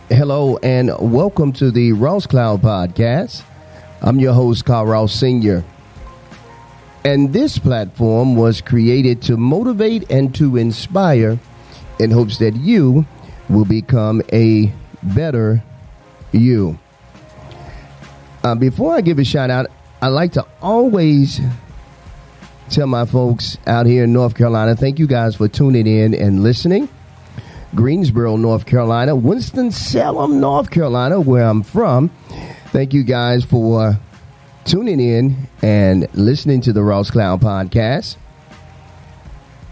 Hello and welcome to the Ross Cloud Podcast. I'm your host, Car.Ross Sr. And this platform was created to motivate and to inspire in hopes that you will become a better you. Before I give a shout out, I like to always tell my folks out here in North Carolina, thank you guys for tuning in and listening. Greensboro, North Carolina, Winston-Salem, North Carolina, where I'm from. Thank you guys for tuning in and listening to the Ross Cloud Podcast.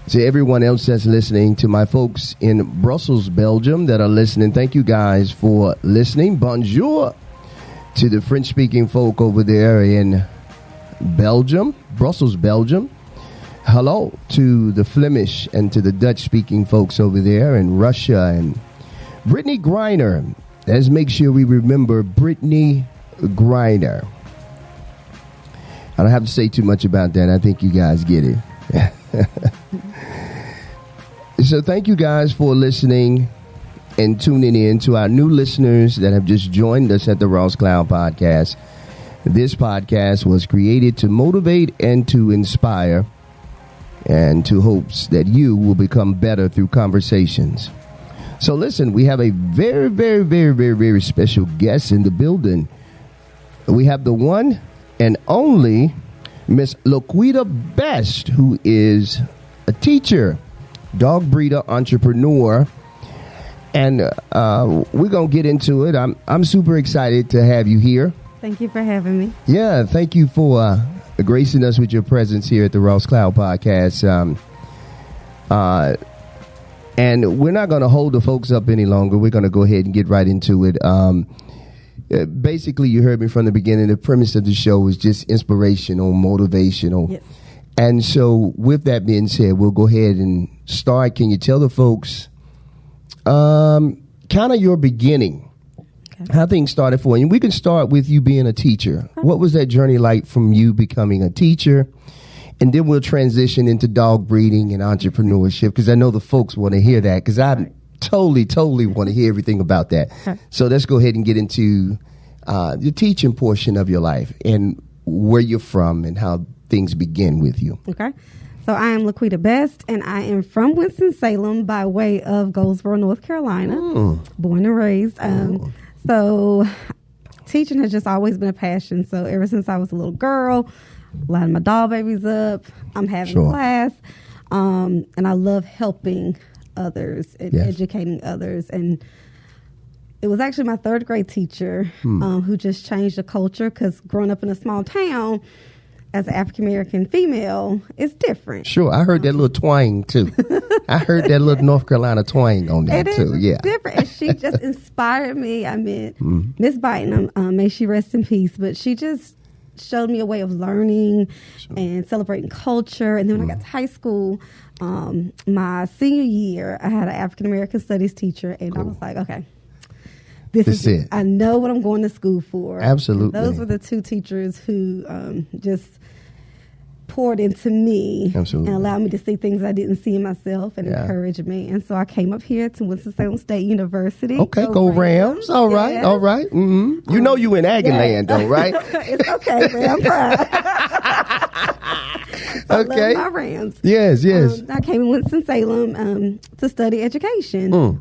To everyone else that's listening, to my folks in Brussels, Belgium that are listening, thank you guys for listening. Bonjour to the French-speaking folk over there in Belgium, Brussels, Belgium. Hello to the Flemish and to the Dutch-speaking folks over there in Russia. And Brittany Griner. Let's make sure we remember Brittany Griner. I don't have to say too much about that. I think you guys get it. So thank you guys for listening and tuning in. To our new listeners that have just joined us at the Ross Cloud Podcast. This podcast was created to motivate and to inspire, and to hopes that you will become better through conversations. So listen, we have a very, very, very, very, very special guest in the building. We have the one and only Miss LaQuetta Best, who is a teacher, dog breeder, entrepreneur. And we're going to get into it. I'm super excited to have you here. Thank you for having me. Yeah, thank you for gracing us with your presence here at the Ross Cloud Podcast. And we're not going to hold the folks up any longer. We're going to go ahead and get right into it. Basically, you heard me from the beginning. The premise of the show was just inspirational, motivational. Yes. And so with that being said, we'll go ahead and start. Can you tell the folks kind of your beginning? How things started for you. And we can start with you being a teacher. Okay. What was that journey like from you becoming a teacher? And then we'll transition into dog breeding and entrepreneurship, because I know the folks want to hear that, because I totally want to hear everything about that. Okay. So let's go ahead and get into the teaching portion of your life and where you're from and how things begin with you. Okay. So I am LaQuetta Best, and I am from Winston-Salem by way of Goldsboro, North Carolina, born and raised. So teaching has just always been a passion. So ever since I was a little girl, lining my doll babies up, I'm having class. And I love helping others and educating others. And it was actually my third grade teacher who just changed the culture, because growing up in a small town as an African-American female, it's different. Sure. I heard that little twang, too. I heard that little North Carolina twang on that, too. Yeah. Different. And she just inspired me. I mean, Miss Bynum, may she rest in peace, but she just showed me a way of learning and celebrating culture. And then when I got to high school, my senior year, I had an African-American studies teacher, and I was like, okay, this is it. I know what I'm going to school for. Absolutely. And those were the two teachers who just poured into me and allowed me to see things I didn't see in myself and encouraged me. And so I came up here to Winston-Salem State University. Okay, go Rams. All right, all right. Mm-hmm. You know you in Aggie-land, though, right? It's okay, man. I'm proud. Okay. I love my Rams. Yes. I came in Winston-Salem to study education.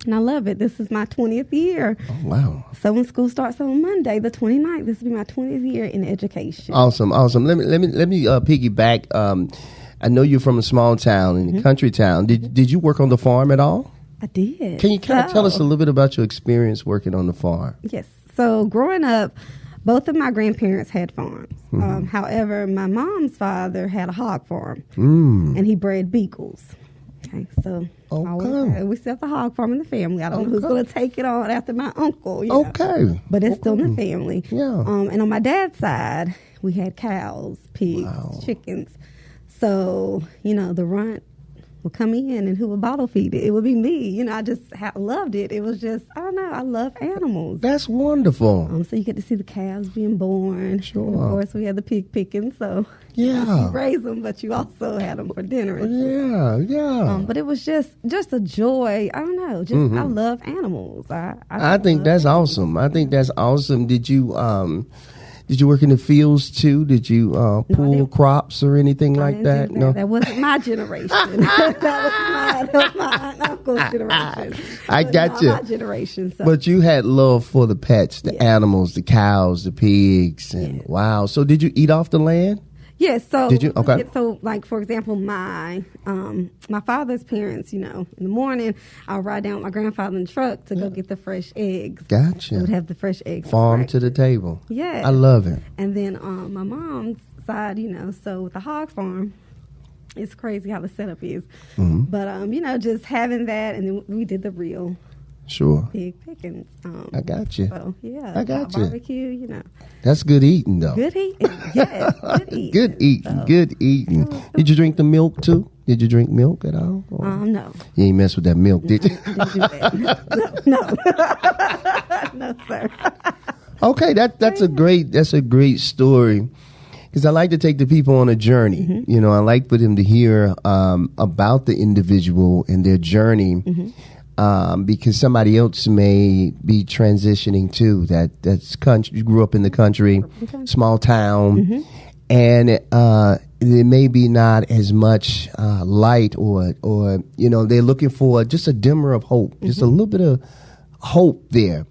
And I love it. This is my 20th year. Oh, wow. So when school starts on Monday, the 29th, this will be my 20th year in education. Awesome. Let me piggyback. I know you're from a small town, in a country town. Did you work on the farm at all? I did. Can you kind of tell us a little bit about your experience working on the farm? Yes. So growing up, both of my grandparents had farms. However, my mom's father had a hog farm, and he bred beagles. Okay, so we still have the hog farm in the family. I don't know who's going to take it on after my uncle. But it's still in the family. Yeah. And on my dad's side, we had cows, pigs, chickens. So, the runt would come in and who would bottle feed it. It would be me. You know, I just loved it. It was just, I don't know, I love animals. That's wonderful. So you get to see the calves being born. Sure. And of course, we had the pig picking, so Yeah. you raise them, but you also had them for dinner. Yeah. But it was just a joy. I don't know. Just I love animals. I think that's awesome. I think that's awesome. Did you work in the fields too? Did you pull crops or anything like that? No, that wasn't my generation. that was my aunt and uncle's generation. I got you. My generation. So. But you had love for the pets, the animals, the cows, the pigs, and wow. So did you eat off the land? Yes. So did you? Okay. So, like for example, my father's parents, you know, in the morning, I'll ride down with my grandfather in the truck to go get the fresh eggs. Gotcha. We would have the fresh eggs. Farm to the table. Yeah. I love it. And then my mom's side, you know, so with the hog farm, it's crazy how the setup is. But you know, just having that, and then we did the real. Sure. Pig pickings. I got you. So, yeah. I got you. Barbecue, you know. That's good eating, though. Good eating. Yes, good eating. Good eating. So. Good eating. Did you drink the milk, too? Did you drink milk at all? No. You ain't mess with that milk, did you? Didn't do that. No. No, sir. Okay, that's a great story. Because I like to take the people on a journey. You know, I like for them to hear about the individual and their journey. Because somebody else may be transitioning too. That's country. You grew up in the country, small town, and there may be not as much light, or you know, they're looking for just a dimmer of hope, just a little bit of hope there,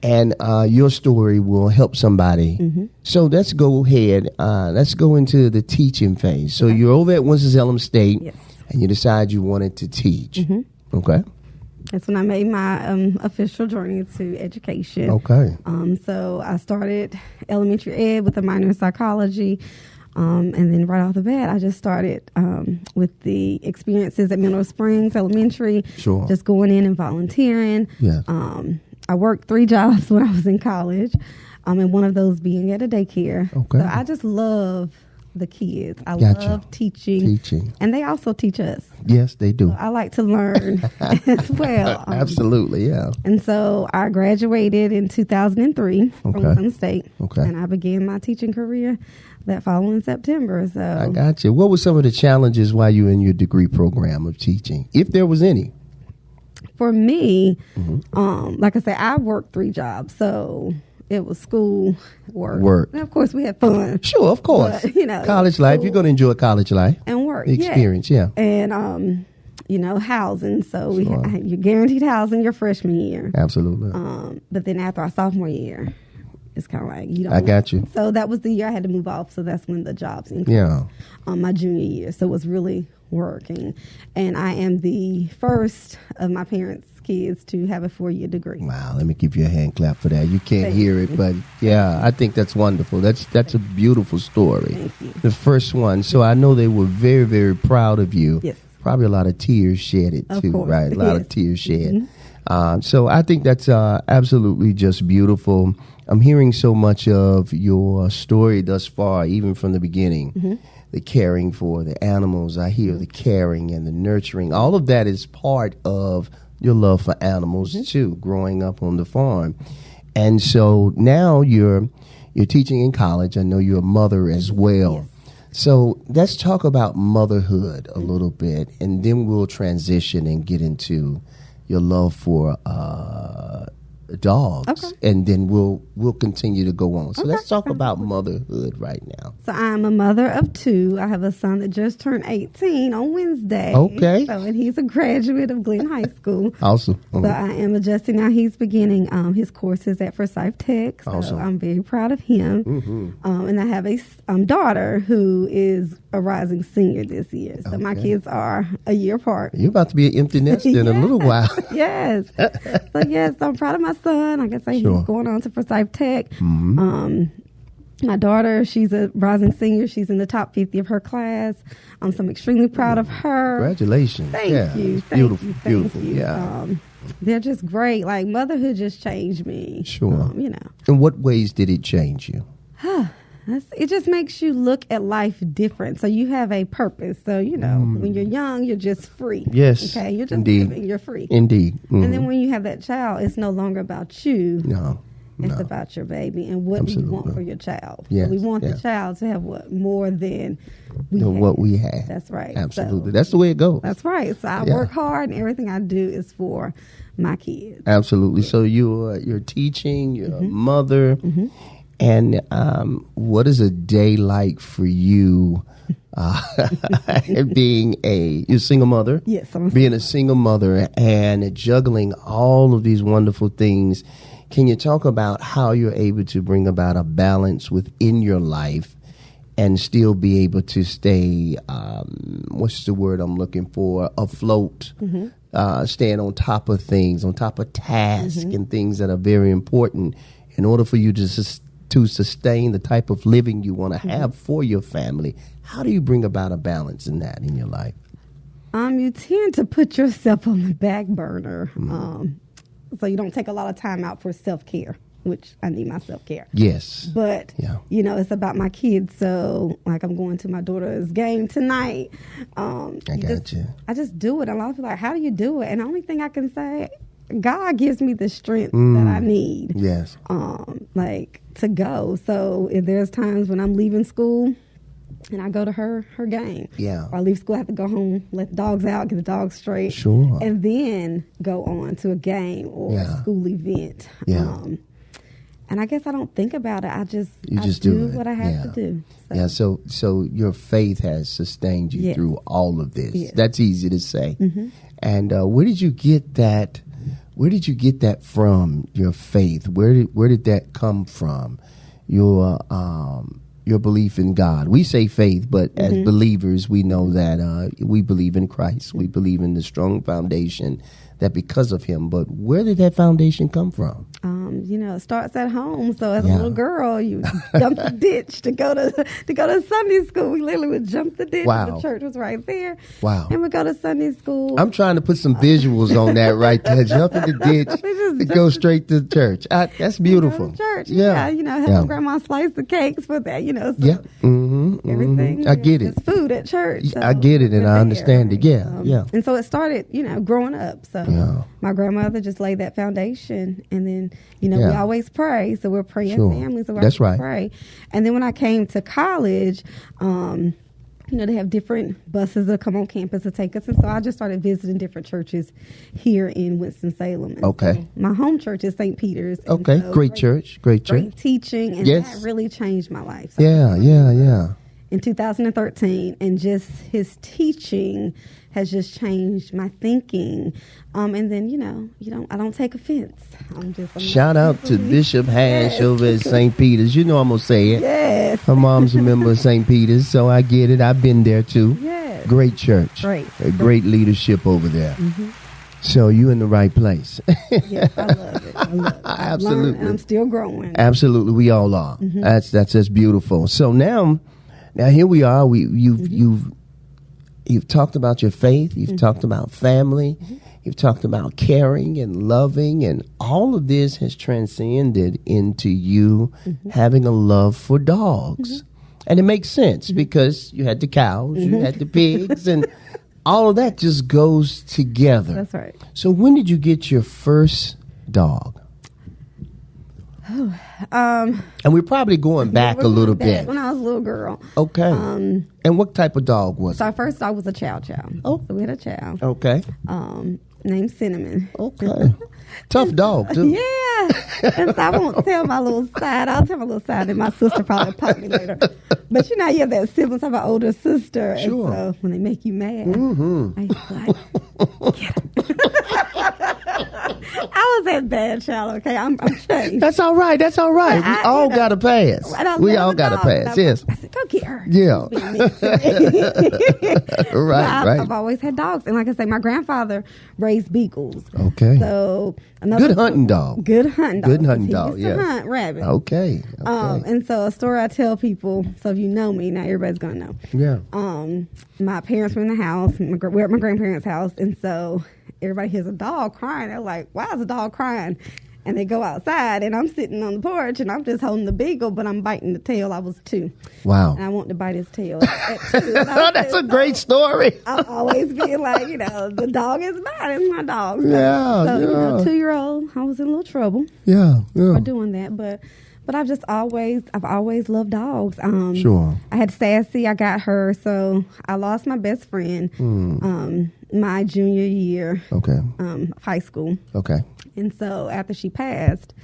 and your story will help somebody. So let's go ahead. Let's go into the teaching phase. So you're over at Winston-Salem State, and you decide you wanted to teach. Okay. That's when I made my official journey to education. Okay. So I started elementary ed with a minor in psychology. And then right off the bat, I just started with the experiences at Mineral Springs Elementary. Sure. Just going in and volunteering. Yeah. I worked 3 jobs when I was in college, and one of those being at a daycare. Okay. So I just love the kids. I Gotcha. love teaching. And they also teach us. Yes, they do. So I like to learn as well. Absolutely, yeah. And so I graduated in 2003 from Winston State. Okay. And I began my teaching career that following September. So I got you. What were some of the challenges while you were in your degree program of teaching, if there was any? For me, like I said, I worked 3 jobs. So it was school, work. And of course, we had fun. Sure, of course. But, you know, college life. You're going to enjoy college life. And work. The experience, yeah. And, you know, housing. So you're guaranteed housing your freshman year. Absolutely. But then after our sophomore year, it's kind of like, you don't I got you. So that was the year I had to move off. So that's when the jobs increased. Yeah. My junior year. So it was really working. And I am the first of my parents' kids to have a 4-year degree. Wow, let me give you a hand clap for that. You can't hear it, but yeah, I think that's wonderful. That's a beautiful story. Thank you. The first one. So I know they were very, very proud of you. Yes. Probably a lot of tears shedded Of too, course. right? A lot of tears shed. So I think that's absolutely just beautiful. I'm hearing so much of your story thus far, even from the beginning. The caring for the animals. I hear the caring and the nurturing. All of that is part of your love for animals too, growing up on the farm. And so now you're teaching in college. I know you're a mother as well. So let's talk about motherhood a little bit, and then we'll transition and get into your love for dogs, and then we'll continue to go on. So let's talk about motherhood right now. So I'm a mother of 2. I have a son that just turned 18 on Wednesday. Okay. So, and he's a graduate of Glenn High School. Awesome. So I am adjusting now. He's beginning his courses at Forsyth Tech. So awesome. I'm very proud of him. And I have a daughter who is a rising senior this year. So my kids are a year apart. You're about to be an empty nest in a little while. Yes. So yes, I'm proud of my son. Like I say, he's going on to Forsyth Tech. My daughter, she's a rising senior. She's in the top 50 of her class. So I'm extremely proud of her. Congratulations. Thank you. Beautiful. Yeah. They're just great. Like, motherhood just changed me. Sure. You know. In what ways did it change you? It just makes you look at life different. So you have a purpose. So, when you're young, you're just free. Yes. Okay. You're just indeed. living. You're free. Indeed. And then when you have that child, it's no longer about you. No. It's about your baby and what Absolutely. you want for your child. Yes. We want the child to have more than what we have. That's right. Absolutely. So, that's the way it goes. That's right. So I work hard, and everything I do is for my kids. Absolutely. So you're teaching, you're a mother, and what is a day like for you? Being you're a single mother. Yes, being a single mother and juggling all of these wonderful things. Can you talk about how you're able to bring about a balance within your life and still be able to stay, what's the word I'm looking for, afloat, staying on top of things, on top of tasks and things that are very important in order for you to sustain the type of living you want to have for your family? How do you bring about a balance in that in your life? You tend to put yourself on the back burner. So you don't take a lot of time out for self-care, which I need my self-care. Yes. But, it's about my kids. So, like, I'm going to my daughter's game tonight. I just do it. A lot of people are like, how do you do it? And the only thing I can say, God gives me the strength that I need. Yes. To go. So if there's times when I'm leaving school and I go to her game. Yeah. Or I leave school, I have to go home, let the dogs out, get the dogs straight. Sure. And then go on to a game or a school event. Yeah. And I guess I don't think about it. I just do what I have to do. So. So your faith has sustained you through all of this. Yes. That's easy to say. And where did you get that? Where did you get that from? Your faith. Where did that come from? Your belief in God. We say faith, but as believers, we know that we believe in Christ. We believe in the strong foundation that because of Him. But where did that foundation come from? It starts at home. So as a little girl, you jump the ditch to go to Sunday school. We literally would jump the ditch. Wow. The church was right there. Wow. And we go to Sunday school. I'm trying to put some visuals on that right there. Jump in the ditch to go straight to church. That's beautiful. Church. Yeah. Have my grandma slice the cakes for that. So everything. I get it. It's food at church. So I get it, and I understand it. Yeah. And so it started, growing up. So my grandmother just laid that foundation, and then we always pray. So we're praying families. So That's right. Pray. And then when I came to college, they have different buses that come on campus to take us. And so I just started visiting different churches here in Winston-Salem. And okay. So my home church is St. Peter's. Okay. So great church. Great teaching. And that really changed my life. So in 2013, and just his teaching has just changed my thinking. And then, I don't take offense. Shout out to Bishop Hash over at St. Peter's. I'm going to say it. Yes. Her mom's a member of St. Peter's, so I get it. I've been there too. Yes. Great church. Great leadership over there. So you in the right place. Yes, I love it. Absolutely. And I'm still growing. Absolutely. We all are. That's just beautiful. So now here we are. You've talked about your faith. You've talked about family. You've talked about caring and loving, and all of this has transcended into you having a love for dogs. And it makes sense because you had the cows, you had the pigs, and all of that just goes together. That's right. So when did you get your first dog? And we're probably going back a little bit. When I was a little girl. Okay. And what type of dog was it? So our first dog was a chow. Oh. So we had a chow. Okay. Named Cinnamon. Okay. Tough dog, too. Yeah. And so I won't tell my little side. I'll tell my little side, and my sister probably pop me later. But you have that siblings. I have an older sister. Sure. And so when they make you mad, I I was that bad child, okay? I'm changed. That's all right. We all got to pass. We all got to pass, yes. I said, go get her. Yeah. Right. I've always had dogs. And like I say, my grandfather raised beagles. Okay. So good hunting dog. Good hunting dog. He used to hunt rabbit. Okay. And so a story I tell people, so if you know me, now everybody's going to know. Yeah. My parents were in the house. We're at my grandparents' house. And so everybody hears a dog crying. They're like, why is a dog crying? And they go outside, and I'm sitting on the porch, and I'm just holding the beagle, but I'm biting the tail. I was 2. Wow. And I want to bite his tail at 2. That's a great story. I'll always be like, the dog is mine. It's my dog. So, Yeah. 2-year-old, I was in a little trouble. Yeah. For doing that, but I've always loved dogs. Sure. I had Sassy. I got her, so I lost my best friend my junior year. Okay. High school. Okay. And so after she passed,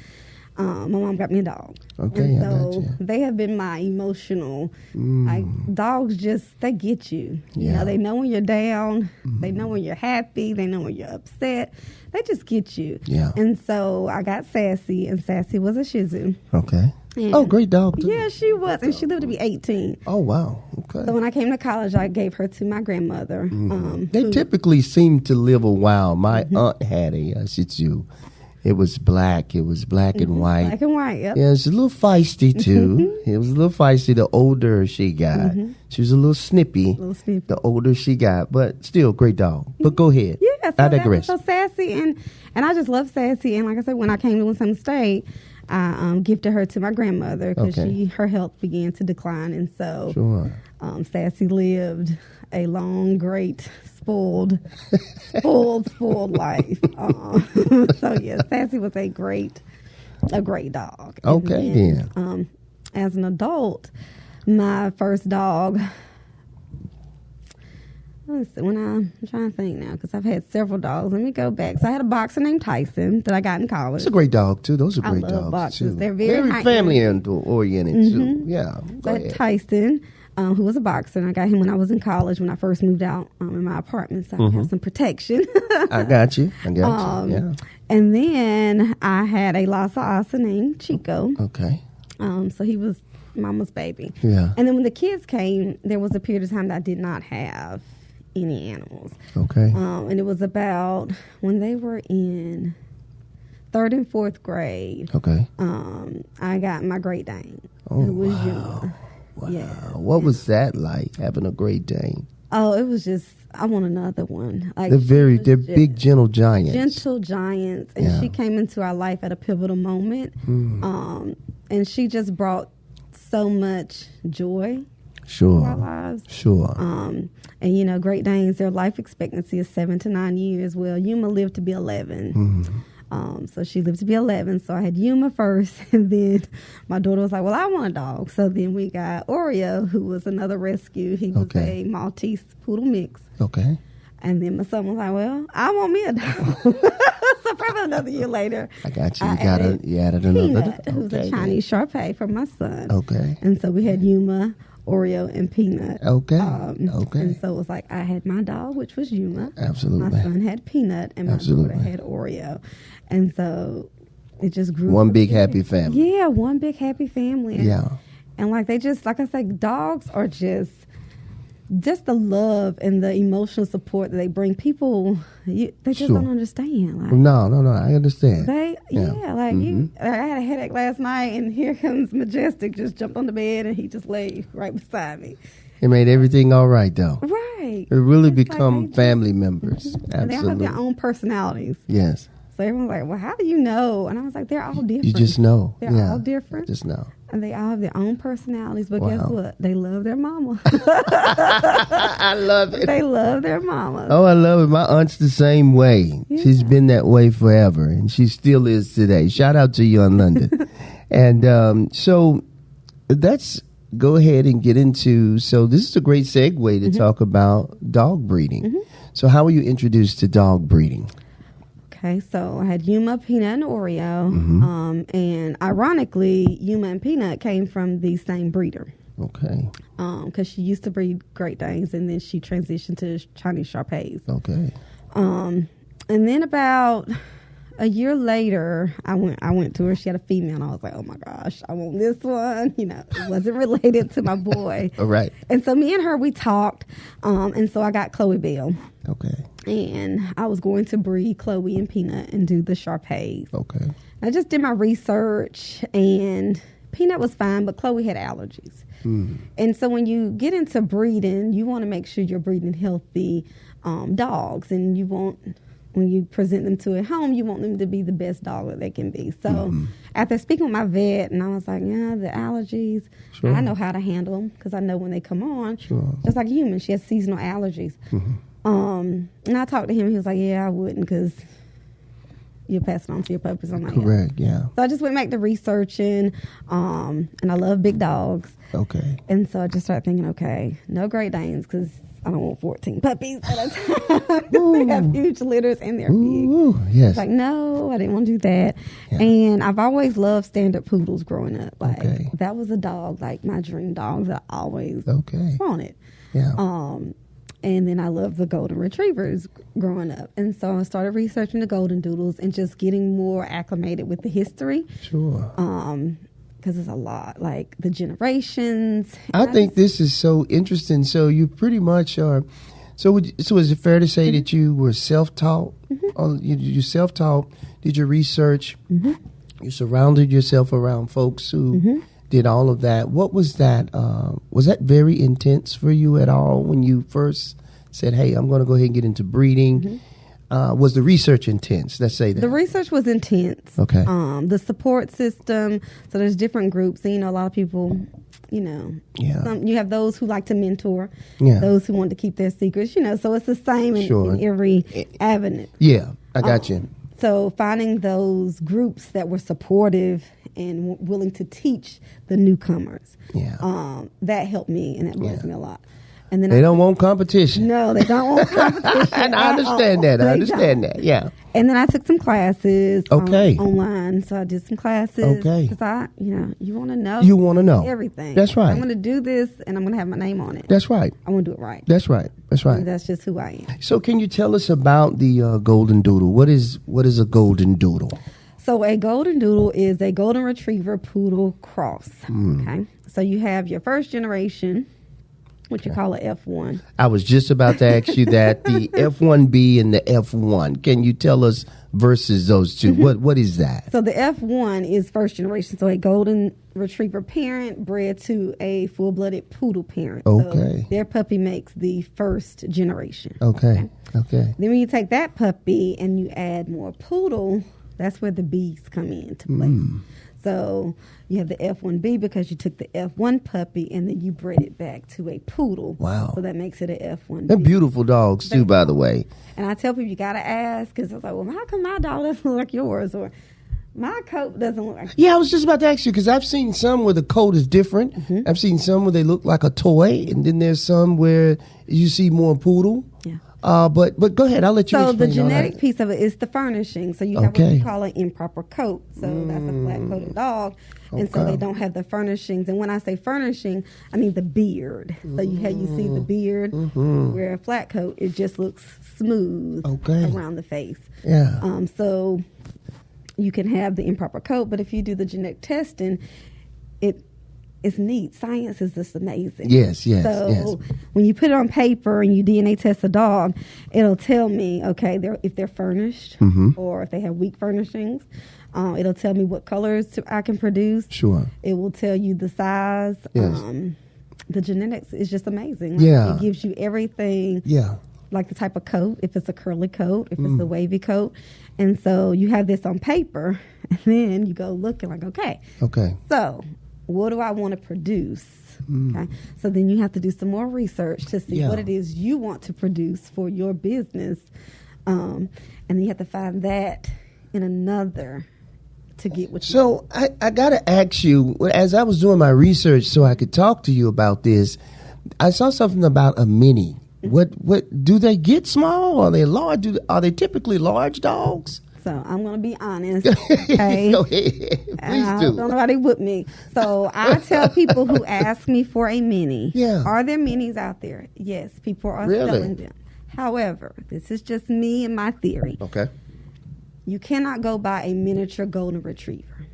my mom got me a dog. Okay. And I got you. they have been my emotional. Like dogs, they get you. Yeah. They know when you're down. They know when you're happy. They know when you're upset. They just get you. Yeah. And so I got Sassy, and Sassy was a Shih Tzu. Okay. And great dog too. Yeah, she was, and she lived to be 18. Oh wow. Okay. So when I came to college, I gave her to my grandmother. They typically seem to live a while. My aunt had a Shih Tzu. It was black. It was black and white. Black and white, yep. Yeah, it was a little feisty too. It was a little feisty the older she got. She was a little snippy. The older she got, but still great dog. But go ahead. Yeah, I digress. So Sassy, and I just love Sassy. And like I said, when I came to Winston State, I gifted her to my grandmother because her health began to decline, and so Sassy lived a long, great, spoiled life. So yeah, Sassy was a great dog. Okay, then. As an adult, my first dog. I'm trying to think now because I've had several dogs. Let me go back. So I had a boxer named Tyson that I got in college. It's a great dog too. Those are great I love dogs boxers. too. They're very family oriented too. Yeah. So I had Tyson, who was a boxer, and I got him when I was in college when I first moved out in my apartment, so I could have some protection. I got you. Yeah. And then I had a Lhasa Apso named Chico. Okay. So he was mama's baby. Yeah. And then when the kids came, there was a period of time that I did not have any animals. Okay. And it was about when they were in 3rd and 4th grade. Okay. I got my Great Dane, who was Yuma. Wow. Yeah. What was that like, having a Great Dane? Oh, it was just, I want another one. Like They're big, gentle giants. Gentle giants. And she came into our life at a pivotal moment. And she just brought so much joy to our lives. Sure. And Great Danes, their life expectancy is 7 to 9 years. Well, Yuma lived to be 11. So she lived to be 11. So I had Yuma first, and then my daughter was like, well, I want a dog. So then we got Oreo, who was another rescue. He was a Maltese poodle mix. Okay. And then my son was like, well, I want me a dog. So probably another year later. I got you. You added Peanut, another. who's a Chinese Shar-Pei for my son. Okay. And so we had Yuma, Oreo, and Peanut. Okay. And so it was like I had my dog, which was Yuma. Absolutely. My son had Peanut, and my daughter had Oreo. And so it just grew. One big happy family. Yeah, one big happy family. And like they just, like I said, dogs are just the love and the emotional support that they bring people. They just don't understand. Like, no, I understand. I had a headache last night, and here comes Majestic, just jumped on the bed, and he just lay right beside me. It made everything all right, though. Right. It really become family members. Absolutely. And they all have their own personalities. Yes. So everyone's like, well, how do you know? And I was like, they're all different. You just know. They're all different. Just know. And they all have their own personalities. But guess what? They love their mama. I love it. They love their mama. Oh, I love it. My aunt's the same way. Yeah. She's been that way forever, and she still is today. Shout out to you in London. And so let's go ahead and get into, so this is a great segue to talk about dog breeding. So how were you introduced to dog breeding? Okay, so I had Yuma, Peanut, and Oreo. And ironically, Yuma and Peanut came from the same breeder. Okay. Because she used to breed Great Danes, and then she transitioned to Chinese Shar-Peis. Okay. And then about a year later, I went to her. She had a female, and I was like, oh my gosh, I want this one. It wasn't related to my boy. All right. And so me and her, we talked, and so I got Chloe Bell. Okay. And I was going to breed Chloe and Peanut and do the Shar-Peis. Okay. I just did my research, and Peanut was fine, but Chloe had allergies. And so when you get into breeding, you want to make sure you're breeding healthy dogs, and you want when you present them to at home, you want them to be the best dog that they can be. So after speaking with my vet, and I was like, yeah, the allergies, Sure. I know how to handle them because I know when they come on. Sure. Just like a human, she has seasonal allergies. And I talked to him. He was like, yeah, I wouldn't because you'll pass it on to your puppies. I'm like, Correct, yeah. So I just went back to researching, and I love big dogs. Okay. And so I just started thinking, okay, no Great Danes because I don't want 14 puppies at a time. They have huge litters and they're big. Ooh, yes. Like, no, I didn't want to do that. Yeah. And I've always loved standard poodles growing up. Like, Okay. that was a dog, like my dream dog that I always Okay. wanted. Yeah. And then I loved the golden retrievers growing up. And so I started researching the golden doodles and just getting more acclimated with the history. Sure. Because it's a lot, like the generations. I think this is so interesting. So you pretty much are. So is it fair to say that you were self-taught? You self-taught, did your research. You surrounded yourself around folks who did all of that. What was that? Was that very intense for you at all when you first said, hey, I'm going to go ahead and get into breeding? Was the research intense? Let's say that. The research was intense. Okay. The support system. So there's different groups. And, a lot of people, Yeah. you have those who like to mentor. Yeah. Those who want to keep their secrets. So it's the same in every avenue. Yeah, I got you. So finding those groups that were supportive and willing to teach the newcomers. Yeah. That helped me and that blessed me a lot. And then They don't want competition. No, they don't want competition. And I understand that. I understand that. Yeah. And then I took some classes online. So I did some classes. Okay. Because you want to know. You want to know. Everything. That's right. I'm going to do this and I'm going to have my name on it. That's right. I want to do it right. That's right. That's right. And that's just who I am. So can you tell us about the golden doodle? What is a golden doodle? So a golden doodle is a golden retriever poodle cross. Okay. So you have your first generation, what you call a F1. I was just about to ask you that, the F1B and the F1. Can you tell us versus those two? What is that? So the F1 is first generation. So a golden retriever parent bred to a full-blooded poodle parent. Okay. So their puppy makes the first generation. Okay. Okay. Then when you take that puppy and you add more poodle, that's where the B's come into play. So you have the F1B because you took the F1 puppy and then you bred it back to a poodle. Wow. So that makes it an F1B. They're beautiful dogs too, by the way. And I tell people you got to ask because I was like, well, how come my dog doesn't look like yours? Or my coat doesn't look like Yeah, I was just about to ask you because I've seen some where the coat is different. I've seen some where they look like a toy. And then there's some where you see more poodle. Yeah. But go ahead. I'll let you So the explain all genetic that. piece of it is the furnishing. So you have what we call an improper coat. So that's a flat-coated dog. And so they don't have the furnishings. And when I say furnishing, I mean the beard. So you see the beard, where a flat coat, it just looks smooth around the face. Yeah. So you can have the improper coat, but if you do the genetic testing, it's neat. Science is just amazing. Yes. So when you put it on paper and you DNA test a dog, it'll tell me, okay, if they're furnished or if they have weak furnishings. It'll tell me what colors I can produce. Sure. It will tell you the size. Yes. The genetics is just amazing. Yeah. It gives you everything. Yeah. Like the type of coat, if it's a curly coat, if it's a wavy coat. And so you have this on paper, and then you go looking like, okay. So what do I want to produce? Okay. So then you have to do some more research to see what it is you want to produce for your business. And then you have to find that in another to get what you So I got to ask you, as I was doing my research so I could talk to you about this, I saw something about a mini. What do they get small? Are they large? Are they typically large dogs? So I'm going to be honest. Okay. Go ahead. Please do. Don't nobody whip me. So I tell people who ask me for a mini, are there minis out there? Yes, people are selling them. However, this is just me and my theory. Okay. You cannot go buy a miniature golden retriever.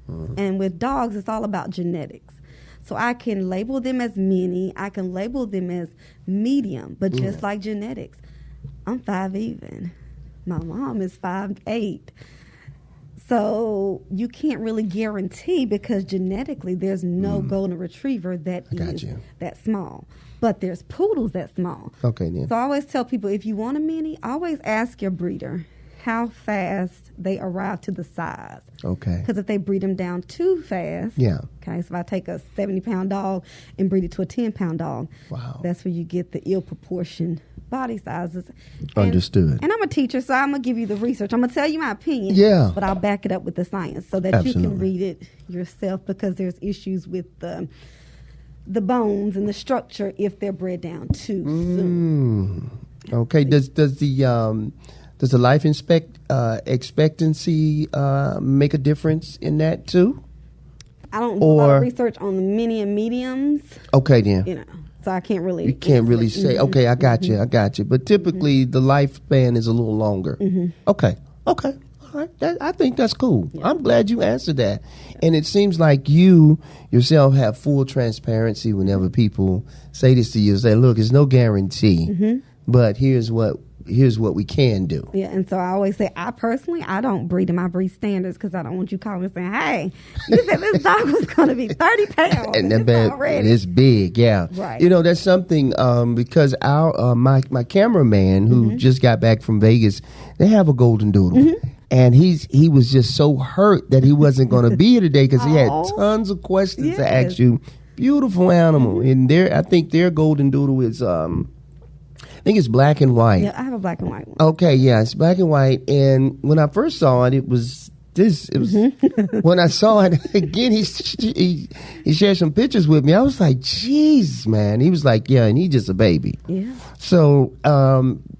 And with dogs, it's all about genetics. So I can label them as mini. I can label them as medium. But just like genetics, I'm 5 even. My mom is 5'8". So you can't really guarantee because genetically there's no golden retriever that is that small. But there's poodles that small. Okay, then. So I always tell people, if you want a mini, always ask your breeder how fast they arrive to the size. Okay. Because if they breed them down too fast, okay, so if I take a 70-pound dog and breed it to a 10-pound dog, that's where you get the ill-proportioned body sizes. Understood. And I'm a teacher, so I'm going to give you the research. I'm going to tell you my opinion, but I'll back it up with the science so that you can read it yourself, because there's issues with the bones and the structure if they're bred down too soon. Okay. Does the life expectancy make a difference in that too? I don't do a lot of research on the mini and mediums. Okay, then. You know, so I can't really. You can't really say. Okay, I got you. I got you. But typically, the lifespan is a little longer. Okay. Okay. All right. I think that's cool. Yeah. I'm glad you answered that. And it seems like you yourself have full transparency whenever people say this to you. Say, look, it's no guarantee, but here's what we can do. Yeah, and so I always say, I don't breed them. I breed standards because I don't want you calling and saying, hey, you said this dog was going to be 30 pounds. And it's big, yeah. Right. You know, that's something because our my cameraman who just got back from Vegas, they have a golden doodle. And he was just so hurt that he wasn't going to be here today because he had tons of questions to ask you. Beautiful animal. And I think their golden doodle is I think it's black and white. Yeah, I have a black and white one. Okay, yeah, it's black and white. And when I first saw it, it was when I saw it again, he shared some pictures with me. I was like, "Jeez, man." He was like, "Yeah," and he's just a baby. Yeah. So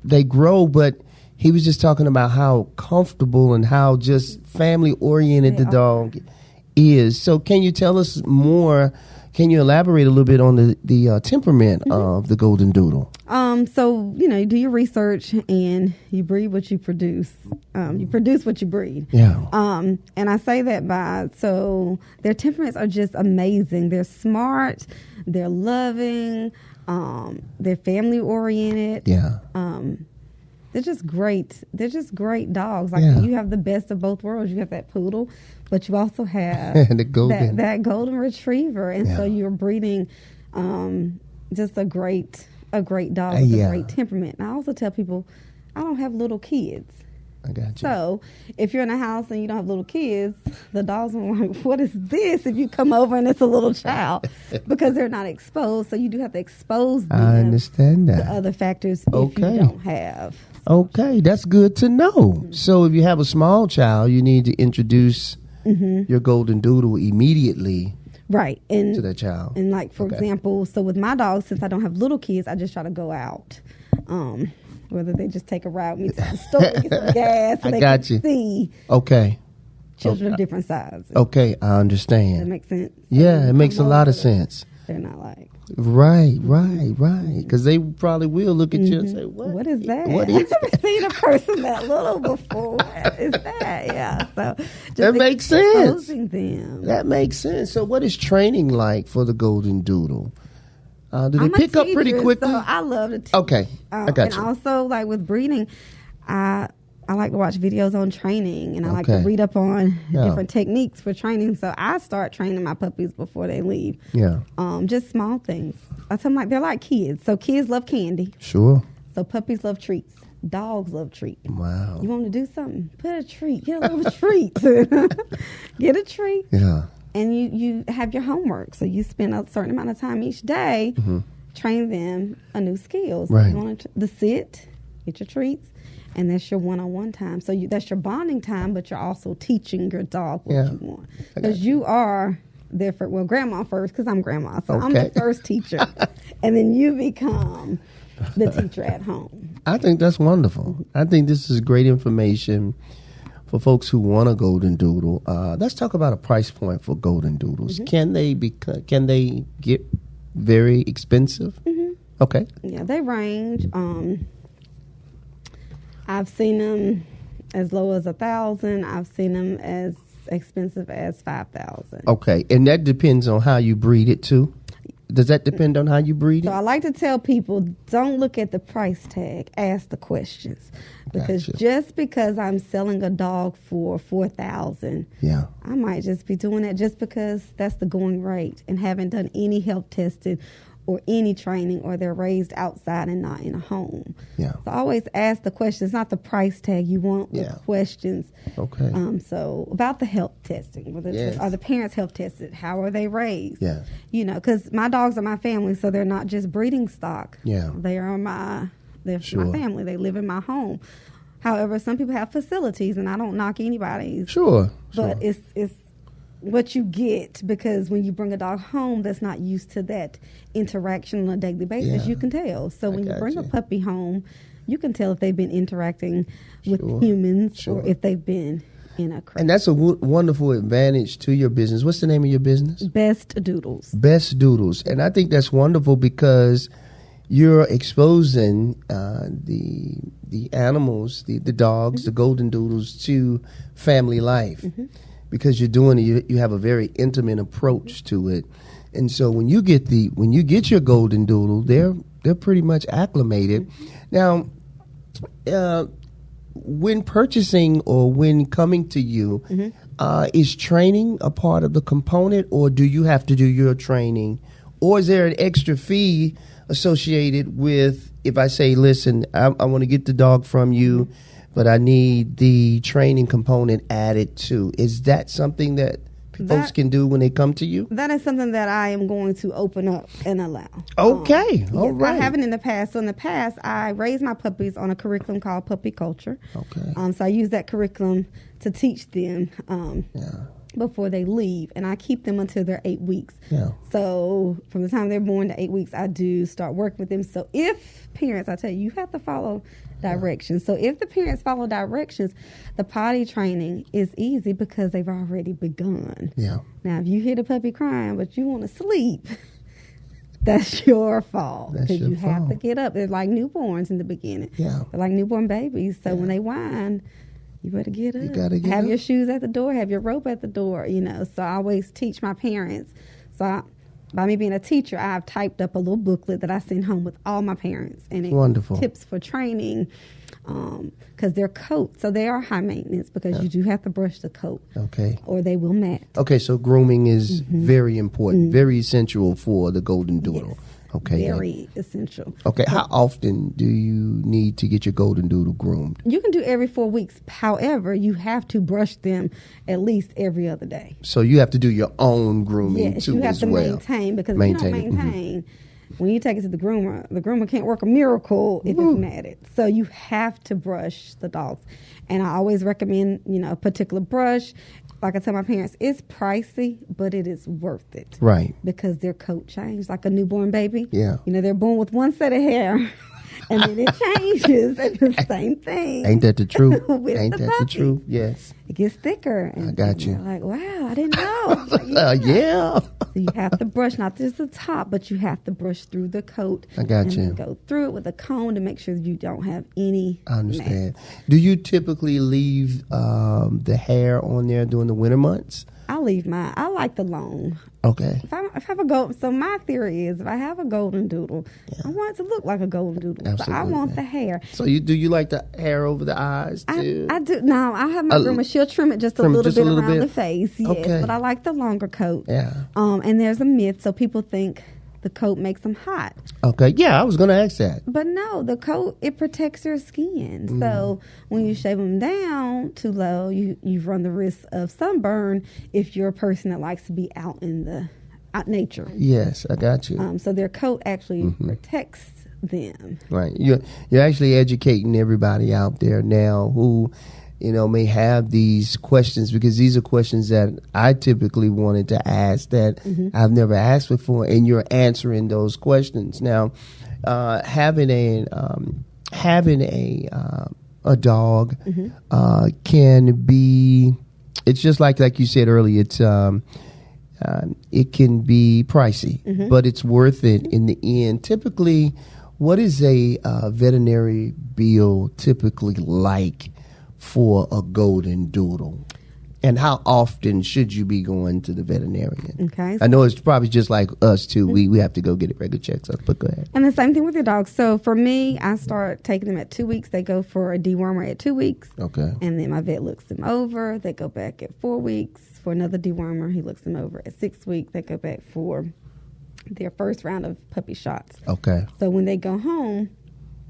they grow, but he was just talking about how comfortable and how just family oriented the dog is. So can you tell us more? Can you elaborate a little bit on the temperament of the golden doodle? So, you do your research and you breed what you produce. You produce what you breed. Yeah. And I say that so their temperaments are just amazing. They're smart. They're loving. They're family oriented. Yeah. They're just great. They're just great dogs. Like you have the best of both worlds. You have that poodle, but you also have that golden retriever, and so you're breeding just a great dog with a great temperament. And I also tell people, I don't have little kids. I got you. So if you're in a house and you don't have little kids, the dogs are like, what is this if you come over and it's a little child? Because they're not exposed. So you do have to expose them I understand that. to other factors if you don't have. Okay, that's good to know. So if you have a small child, you need to introduce your golden doodle immediately. Right. To that child. And like, for example, so with my dogs, since I don't have little kids, I just try to go out. Whether they just take a ride with me to the store, get some gas, so they can see children of different sizes. Okay, I understand. That makes sense. Yeah, it makes a lot of sense. They're not like... Right. Because they probably will look at you and say, what is that? What is that? I've never seen a person that little before. What is that? Yeah. So that makes sense. Them. That makes sense. So what is training like for the golden doodle? Do they pick up pretty quickly? So I love to teach. Okay, I got you. And also, like with breeding, I like to watch videos on training, and I like to read up on different techniques for training. So I start training my puppies before they leave. Yeah. Just small things. I tell them they're like kids. So kids love candy. Sure. So puppies love treats. Dogs love treats. Wow. You want to do something? Put a treat. Get a little treat. Get a treat. Yeah. And you have your homework. So you spend a certain amount of time each day train them a new skills. Right. You want to sit, get your treats, and that's your one-on-one time. So that's your bonding time, but you're also teaching your dog what you want. Because you are there for, grandma first, because I'm grandma. So I'm the first teacher. And then you become the teacher at home. I think that's wonderful. I think this is great information for folks who want a golden doodle. Let's talk about a price point for golden doodles. Can they get very expensive? Okay. Yeah, they range. I've seen them as low as $1,000. I've seen them as expensive as $5,000. Okay, and that depends on how you breed it too. Does that depend on how you breed it? So I like to tell people, don't look at the price tag, ask the questions. Because just because I'm selling a dog for $4,000, I might just be doing that just because that's the going rate and haven't done any health testing or any training, or they're raised outside and not in a home. So always ask the questions, not the price tag. You want the questions. Okay. So about the health testing, are the parents health tested? How are they raised? You know, because my dogs are my family, so they're not just breeding stock. They are my family. They live in my home. However, some people have facilities, and I don't knock anybody's. But it's what you get, because when you bring a dog home that's not used to that interaction on a daily basis, you can tell. So when you bring a puppy home, you can tell if they've been interacting with humans or if they've been in a crate. And that's a wonderful advantage to your business. What's the name of your business? Best Doodles. Best Doodles. And I think that's wonderful because you're exposing the animals, the dogs, the golden doodles, to family life. Because you're doing it, you have a very intimate approach to it, and so when you get your golden doodle, they're pretty much acclimated. Now, when purchasing or when coming to you, is training a part of the component, or do you have to do your training, or is there an extra fee associated with if I say, listen, I want to get the dog from you, but I need the training component added too? Is that something that folks can do when they come to you? That is something that I am going to open up and allow. Okay. All right. I haven't in the past. So in the past, I raised my puppies on a curriculum called Puppy Culture. Okay. So I use that curriculum to teach them before they leave, and I keep them until they're 8 weeks. So from the time they're born to 8 weeks, I do start working with them. So if parents, I tell you, you have to follow directions. So if the parents follow directions, the potty training is easy because they've already begun. Now, if you hear the puppy crying but you want to sleep, that's your fault, because you have to get up. They're like newborns in the beginning. They're like newborn babies. So when they whine, you better get up. You gotta get have up. your shoes at the door, have your rope at the door, you know. So I always teach my parents. So by me being a teacher, I've typed up a little booklet that I send home with all my parents. And Wonderful. Tips for training, because their coat, so they are high maintenance, because you do have to brush the coat. Okay. Or they will mat. Okay, so grooming is very important, very essential for the golden doodle. Yes. Okay. Very essential. Okay, how often do you need to get your golden doodle groomed? You can do every 4 weeks. However, you have to brush them at least every other day. So you have to do your own grooming yes, too you have as to well. maintain, because if you don't maintain, when you take it to the groomer can't work a miracle if it's matted. So you have to brush the dogs. And I always recommend, a particular brush. Like I tell my parents, it's pricey, but it is worth it. Right. Because their coat changed like a newborn baby. Yeah. They're born with one set of hair, and then it changes. It's the same thing. Ain't that the truth? Ain't that the truth? Yes. It gets thicker. And I got you. Like, wow, I didn't know. Yeah. So you have to brush, not just the top, but you have to brush through the coat. I got you. And go through it with a comb to make sure you don't have any. I understand. mess. Do you typically leave the hair on there during the winter months? I leave mine. I like the long. Okay. If I have a gold, so my theory is, if I have a golden doodle, I want it to look like a golden doodle. Absolutely. So I want the hair. So do you like the hair over the eyes too? I do. No, I have my groomer. She'll trim it just a little bit around the face. Yes, okay. But I like the longer coat. Yeah. And there's a myth, so people think the coat makes them hot. Okay. Yeah, I was going to ask that. But no, the coat, it protects your skin. So when you shave them down too low, you run the risk of sunburn if you're a person that likes to be out in the nature. Yes, I got you. So their coat actually protects them. Right. You're actually educating everybody out there now who, may have these questions, because these are questions that I typically wanted to ask that I've never asked before, and you're answering those questions. Now, having a dog can be, it's just like you said earlier, it's it can be pricey, but it's worth it in the end. Typically, what is a veterinary bill typically like for a golden doodle? And how often should you be going to the veterinarian? Okay. I know it's probably just like us, too. We have to go get a regular checkup, but go ahead. And the same thing with your dogs. So for me, I start taking them at 2 weeks. They go for a dewormer at 2 weeks. Okay. And then my vet looks them over. They go back at 4 weeks for another dewormer. He looks them over at 6 weeks. They go back for their first round of puppy shots. Okay. So when they go home,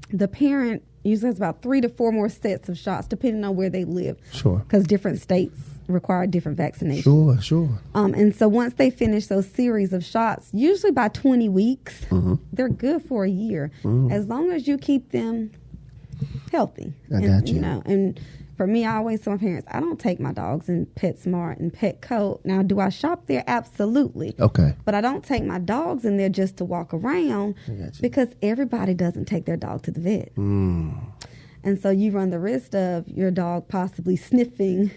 the parent usually has about 3 to 4 more sets of shots, depending on where they live. Sure. Because different states require different vaccinations. Sure. And so once they finish those series of shots, usually by 20 weeks, they're good for a year, as long as you keep them healthy. I got you. And for me, I always tell my parents, I don't take my dogs in PetSmart and Petco. Now, do I shop there? Absolutely. Okay. But I don't take my dogs in there just to walk around, because everybody doesn't take their dog to the vet. And so you run the risk of your dog possibly sniffing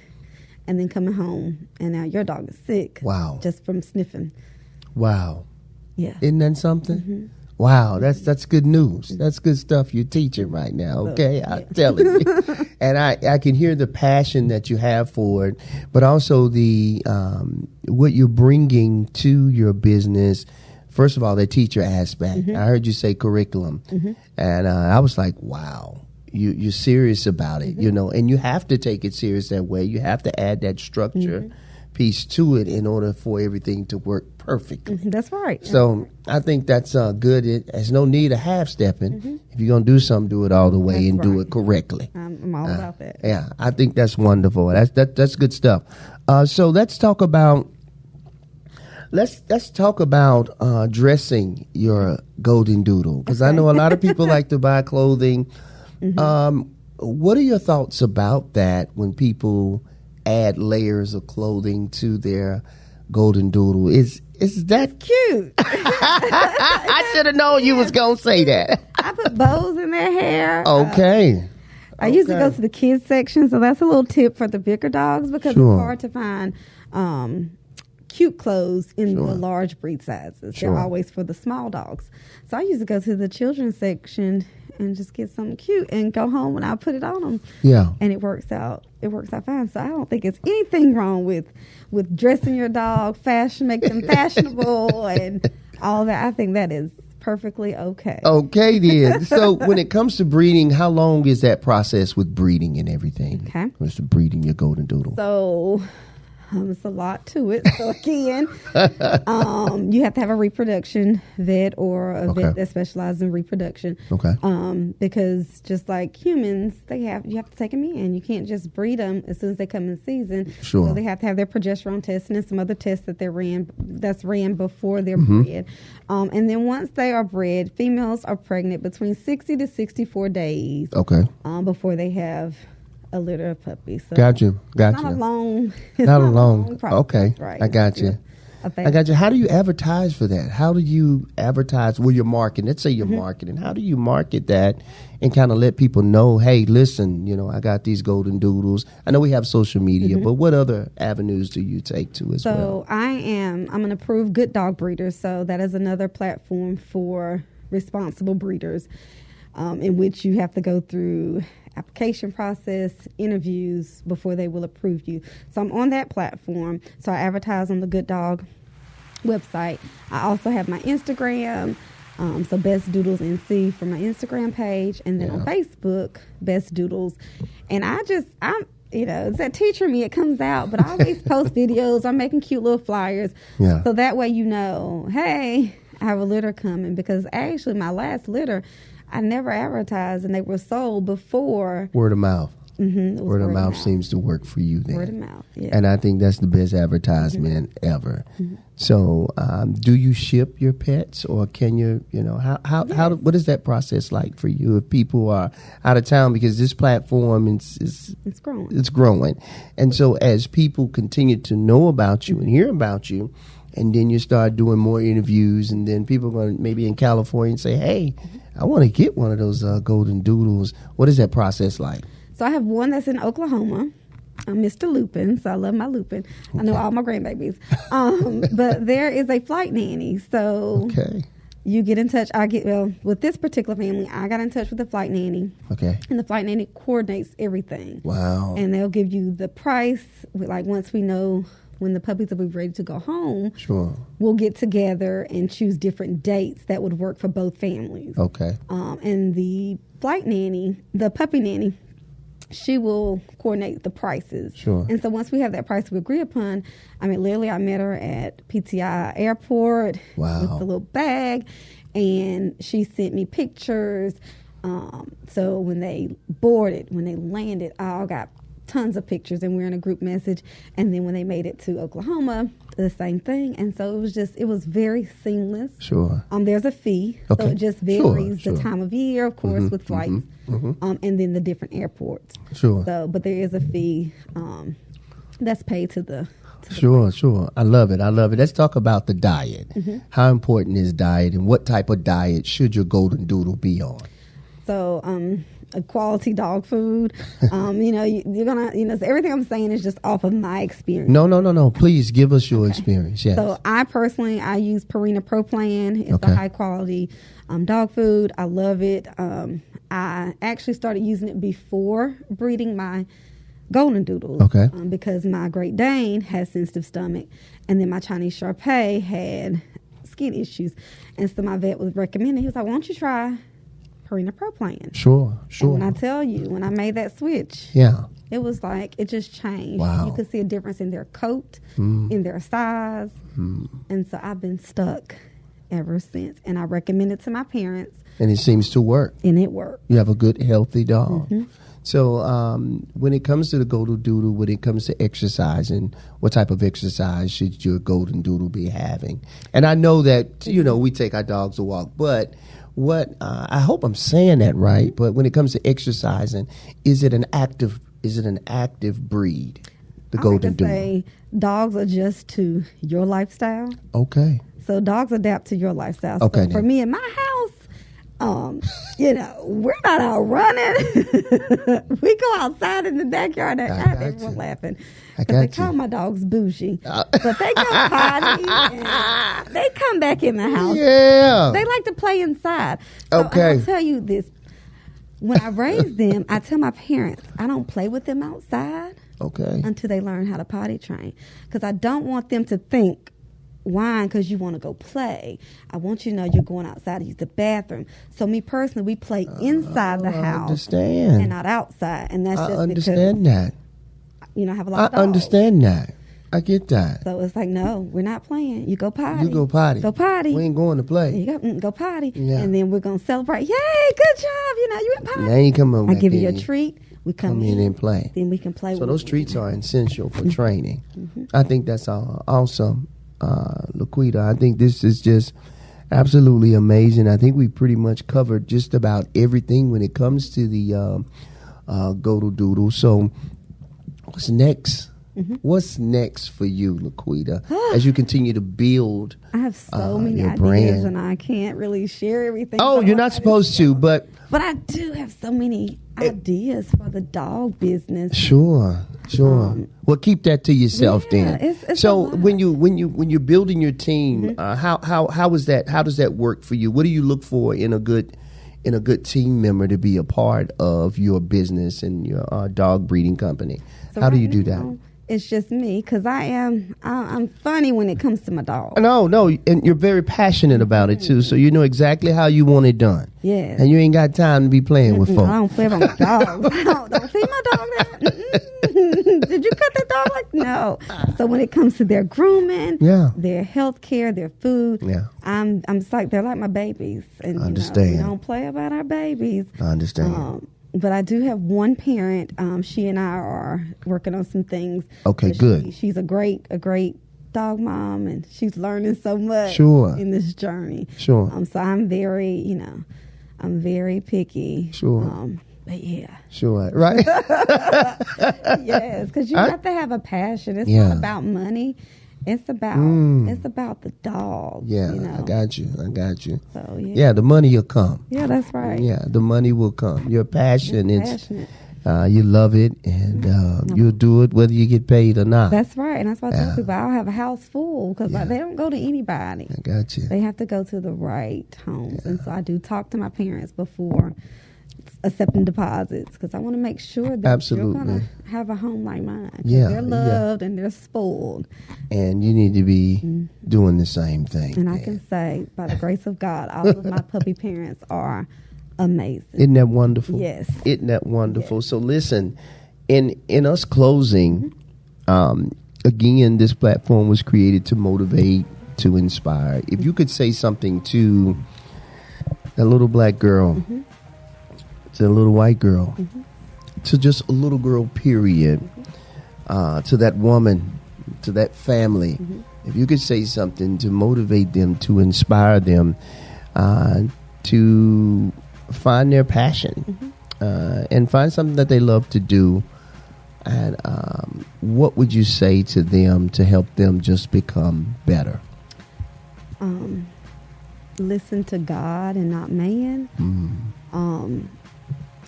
and then coming home, and now your dog is sick. Wow. Just from sniffing. Wow. Yeah. Isn't that something? Wow, that's good news. That's good stuff you're teaching right now, okay? I'm telling you. And I can hear the passion that you have for it, but also the what you're bringing to your business. First of all, the teacher aspect. I heard you say curriculum, and I was like, wow. You're serious about it, and you have to take it serious that way. You have to add that structure piece to it in order for everything to work perfectly. That's right. So I think that's good. There's no need of half-stepping. If you're going to do something, do it all the way and do it correctly. I'm all about that. Yeah, I think that's wonderful. That's good stuff. So let's talk about dressing your golden doodle, because I know a lot of people like to buy clothing. What are your thoughts about that when people add layers of clothing to their golden doodle? Is that Cute. I should have known you was gonna say that. I put bows in their hair. Okay. I usually go to the kids section, so that's a little tip for the bigger dogs, because it's hard to find cute clothes in the large breed sizes. They're always for the small dogs. So I usually go to the children's section and just get something cute and go home and I'll put it on them. Yeah. And it works out. It works out fine. So I don't think it's anything wrong with dressing your dog, make them fashionable and all that. I think that is perfectly okay. Okay, then. So when it comes to breeding, how long is that process with breeding and everything? Okay. With breeding your golden doodle. So it's a lot to it. So again, you have to have a reproduction vet or a vet that specializes in reproduction. Okay. Because just like humans, you have to take them in. You can't just breed them as soon as they come in season. Sure. So they have to have their progesterone test and some other tests that that's ran before they're bred. And then once they are bred, females are pregnant between 60 to 64 days. Okay. Before they have a litter of puppies. So Gotcha. Not a long. Not a long. process, Okay. right. I got you. I got you. How do you advertise for that? How do you advertise? Well, you're marketing. Let's say you're marketing. How do you market that and kind of let people know, hey, listen, I got these golden doodles. I know we have social media, but what other avenues do you take to as well? So I'm an approved good dog breeder. So that is another platform for responsible breeders, in which you have to go through application process, interviews before they will approve you. So I'm on that platform. So I advertise on the Good Dog website. I also have my Instagram, so Best Doodles NC for my Instagram page, and then on Facebook, Best Doodles. And I'm it's that teacher me. It comes out, but I always post videos. I'm making cute little flyers, so that way hey, I have a litter coming. Because actually, my last litter, I never advertised, and they were sold before. Word of mouth. Word of mouth seems to work for you then. Word of mouth, yeah. And I think that's the best advertisement ever. So, do you ship your pets, or can you, what is that process like for you if people are out of town? Because this platform it's growing. It's growing. And so as people continue to know about you and hear about you, and then you start doing more interviews, and then people are going to maybe in California and say, hey, I want to get one of those golden doodles. What is that process like? So I have one that's in Oklahoma. I'm Mr. Lupin, so I love my Lupin. I know all my grandbabies. But there is a flight nanny. So You get in touch. With this particular family, I got in touch with the flight nanny. Okay. And the flight nanny coordinates everything. Wow. And they'll give you the price. Once we know when the puppies will be ready to go home, sure, we'll get together and choose different dates that would work for both families. Okay. And the flight nanny, the puppy nanny, she will coordinate the prices. Sure. And so once we have that price we agree upon, literally I met her at PTI Airport. Wow. With the little bag, and she sent me pictures. So when they boarded, when they landed, I all got tons of pictures, and we're in a group message. And then when they made it to Oklahoma, the same thing. And so it was very seamless. Sure. There's a fee. Okay. So it just varies Sure. the time of year, of course, with flights, and then the different airports. Sure. So, but there is a fee that's paid to the. Sure. I love it. Let's talk about the diet. How important is diet, and what type of diet should your golden doodle be on? So, a quality dog food. You're gonna, so everything I'm saying is just off of my experience. No. Please give us your experience. Yes. So I use Purina Pro Plan. It's a high quality dog food. I love it. I actually started using it before breeding my golden doodles. Okay. Because my Great Dane has sensitive stomach, and then my Chinese Shar-Pei had skin issues, and so my vet was recommending. He was like, "Why don't you try Purina Pro Plan?" Sure. And when I tell you, when I made that switch, yeah, it was like it just changed. Wow. You could see a difference in their coat, in their size, and so I've been stuck ever since. And I recommend it to my parents, and it seems to work. and it worked. You have a good, healthy dog. So when it comes to the golden doodle, when it comes to exercising, what type of exercise should your golden doodle be having? And I know that, we take our dogs to walk, but I hope I'm saying that right, but when it comes to exercising, is it an active breed, the golden doodle? I like to say dogs adjust to your lifestyle. Okay. So dogs adapt to your lifestyle. Okay, So for me in my house, we're not out running. We go outside in the backyard. I have everyone laughing. Because they call my dogs bougie. But they go potty. And they come back in the house. Yeah. They like to play inside. So Okay. I'll tell you this. When I raise them, I tell my parents, I don't play with them outside until they learn how to potty train. Because I don't want them to think, whine because you want to go play. I want you to know you're going outside to use the bathroom. So me personally, we play inside the house and not outside. And that's just understand that. I have a lot of dogs. I understand that. I get that. So it's like, no, we're not playing. You go potty. You go potty. Go potty. We ain't going to play. You go potty. Yeah. And then we're going to celebrate. Yay, good job. You in potty. Now you come on. I give you a treat. We come in and play. Then we can play with So those treats are essential for training. I think that's awesome. LaQuetta, I think this is just absolutely amazing. I think we pretty much covered just about everything when it comes to the golden doodle. So what's next? What's next for you, LaQuetta, as you continue to build I have so many your ideas, brand? and I can't really share everything. Oh, you're not supposed to, but I do have so many ideas for the dog business. Sure. Well, keep that to yourself then. It's so a lot. when you're building your team, how is that? How does that work for you? What do you look for in a good team member to be a part of your business and your dog breeding company? So how do right you do now, that? It's just me because I'm funny when it comes to my dog. No, and you're very passionate about it too. So you know exactly how you want it done. Yes. And you ain't got time to be playing with I folks. don't play about my dogs. Don't feed my dog that. Did you cut that dog like no? So when it comes to their grooming, their health care, their food, I'm like they're like my babies. And understand. We don't play about our babies. I understand. But I do have one parent. She and I are working on some things. Okay, good. She's a great dog mom, and she's learning so much in this journey. Sure. So I'm very, I'm very picky. Sure. But yeah. Sure. Right. Yes, because you have to have a passion. It's not about money. It's about the dog. Yeah, I got you. So the money will come. Yeah, that's right. Yeah, the money will come. Your passion is You love it, and you'll do it whether you get paid or not. That's right, and that's why I tell people I'll have a house full because they don't go to anybody. I got you. They have to go to the right homes, and so I do talk to my parents before accepting deposits because I want to make sure that you're going to have a home like mine. They're loved and they're spoiled. And you need to be doing the same thing. And I can say, by the grace of God, all of my puppy parents are amazing. Isn't that wonderful? Yes. Isn't that wonderful? Yes. So listen, in us closing, again, this platform was created to motivate, to inspire. If you could say something to that little black girl, to a little white girl, to just a little girl, period, to that woman, to that family, if you could say something to motivate them, to inspire them, to find their passion, and find something that they love to do, and what would you say to them to help them just become better? Listen to God and not man.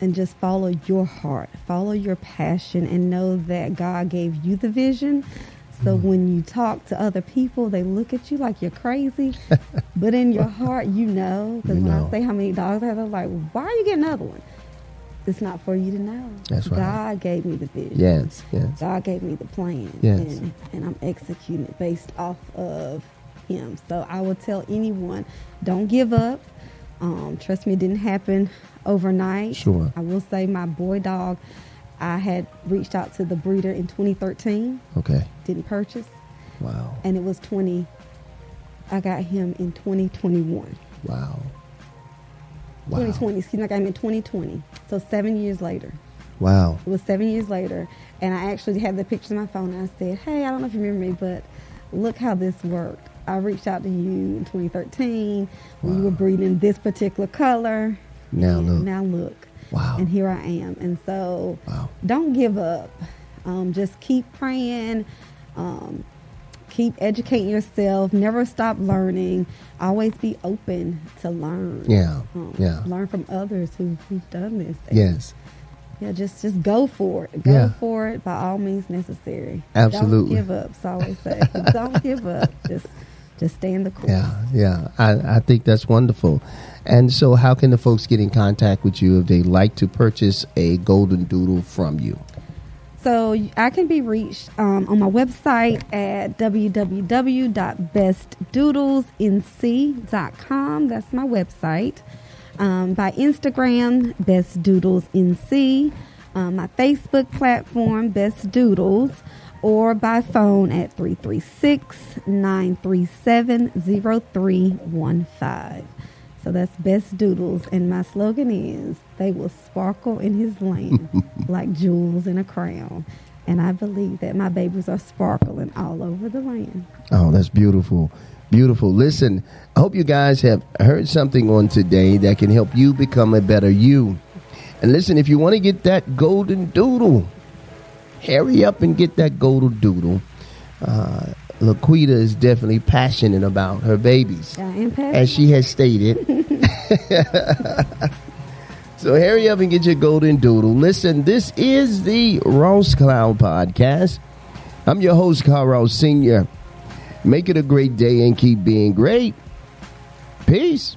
And just follow your heart, follow your passion, and know that God gave you the vision. So when you talk to other people, they look at you like you're crazy. But in your heart, you know. Because when I say how many dogs I have, they're like, why are you getting another one? It's not for you to know. That's right. God gave me the vision. Yes. God gave me the plan. Yes. And I'm executing it based off of Him. So I will tell anyone, don't give up. Trust me, it didn't happen overnight. Sure. I will say my boy dog, I had reached out to the breeder in 2013. Okay. Didn't purchase. Wow. And it was I got him in 2021. Wow. 2020, excuse me, I got him in 2020. So 7 years later. Wow. It was 7 years later. And I actually had the pictures on my phone and I said, hey, I don't know if you remember me, but look how this worked. I reached out to you in 2013 when you were breeding this particular color. Now look. Wow. And here I am. And so don't give up. Just keep praying. Keep educating yourself. Never stop learning. Always be open to learn. Learn from others who've done this. Yes. Yeah, just go for it. Go for it by all means necessary. Absolutely. Don't give up. So I always say, don't give up. Just stay in the course. Yeah. I think that's wonderful. And so how can the folks get in contact with you if they like to purchase a golden doodle from you? So I can be reached on my website at www.bestdoodlesnc.com. That's my website. By Instagram, Best Doodles NC. My Facebook platform, Best Doodles. Or by phone at 336-937-0315. So that's Best Doodles. And my slogan is, they will sparkle in his land like jewels in a crown. And I believe that my babies are sparkling all over the land. Oh, that's beautiful. Beautiful. Listen, I hope you guys have heard something on today that can help you become a better you. And listen, if you want to get that golden doodle, hurry up and get that golden doodle. LaQuetta is definitely passionate about her babies. I am passionate. As she has stated. So hurry up and get your golden doodle. Listen, this is the Ross Cloud Podcast. I'm your host, Car.Ross Sr. Make it a great day and keep being great. Peace.